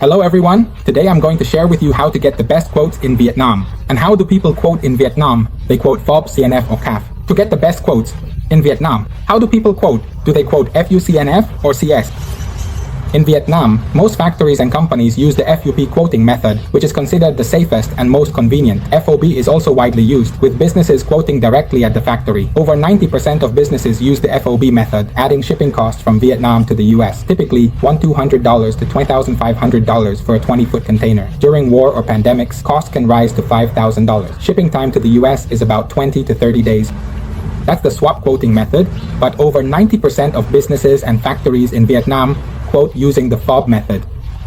Hello everyone, today I'm going to share with you how to get the best quotes in Vietnam. And how do people quote in Vietnam? They quote FOB, CNF or CAF. To get the best quotes in Vietnam, how do people quote? Do they quote FUCNF or CS? In Vietnam, most factories and companies use the FUP quoting method, which is considered the safest and most convenient. FOB is also widely used, with businesses quoting directly at the factory. Over 90% of businesses use the FOB method, adding shipping costs from Vietnam to the US, typically $1,200 to $20,500 for a 20-foot container. During war or pandemics, costs can rise to $5,000. Shipping time to the US is about 20 to 30 days. That's the swap quoting method, but over 90% of businesses and factories in Vietnam quote using the FOB method.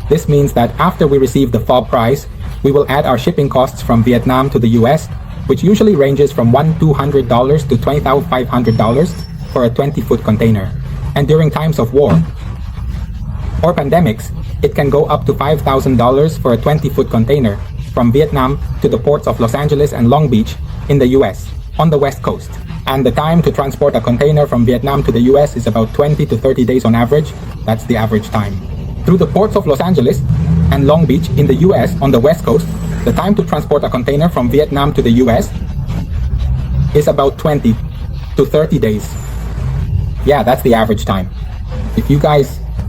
This means that after we receive the FOB price, we will add our shipping costs from Vietnam to the US, which usually ranges from $1,200 to $20,500 for a 20-foot container. And during times of war or pandemics, it can go up to $5,000 for a 20-foot container from Vietnam to the ports of Los Angeles and Long Beach in the US on the West Coast. And the time to transport a container from Vietnam to the US is about 20 to 30 days on average. That's the average time. Through the ports of Los Angeles and Long Beach in the US on the West Coast, the time to transport a container from Vietnam to the US is about 20 to 30 days. Yeah, that's the average time.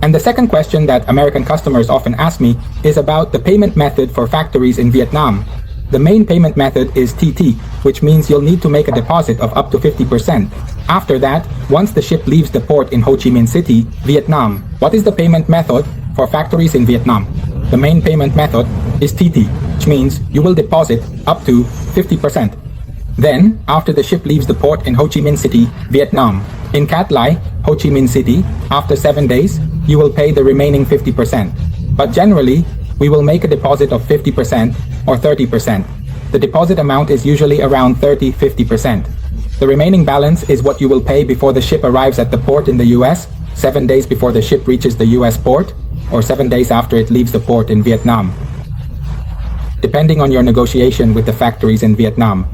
And the second question that American customers often ask me is about the payment method for factories in Vietnam. The main payment method is TT, which means you'll need to make a deposit of up to 50%. After that, once the ship leaves the port in Ho Chi Minh City, Vietnam. What is the payment method for factories in Vietnam? The main payment method is TT, which means you will deposit up to 50%. Then, after the ship leaves the port in Ho Chi Minh City, Vietnam, in Cat Lai, Ho Chi Minh City, after 7 days, you will pay the remaining 50%. But generally, we will make a deposit of 50% or 30%. The deposit amount is usually around 30-50%. The remaining balance is what you will pay before the ship arrives at the port in the US, 7 days before the ship reaches the US port, or 7 days after it leaves the port in Vietnam, depending on your negotiation with the factories in Vietnam.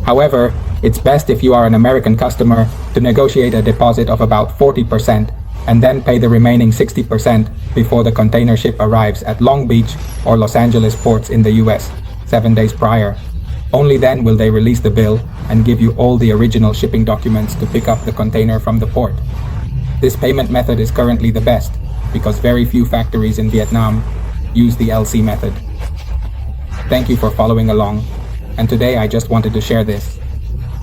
However, it's best if you are an American customer to negotiate a deposit of about 40% and then pay the remaining 60% before the container ship arrives at Long Beach or Los Angeles ports in the US 7 days prior. Only then will they release the bill and give you all the original shipping documents to pick up the container from the port. This payment method is currently the best because very few factories in Vietnam use the LC method. Thank you for following along, and today I just wanted to share this.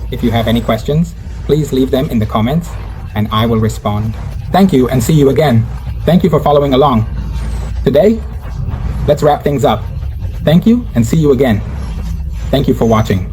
If you have any questions, please leave them in the comments and I will respond. Thank you and see you again. Thank you for following along. Today, let's wrap things up. Thank you and see you again. Thank you for watching.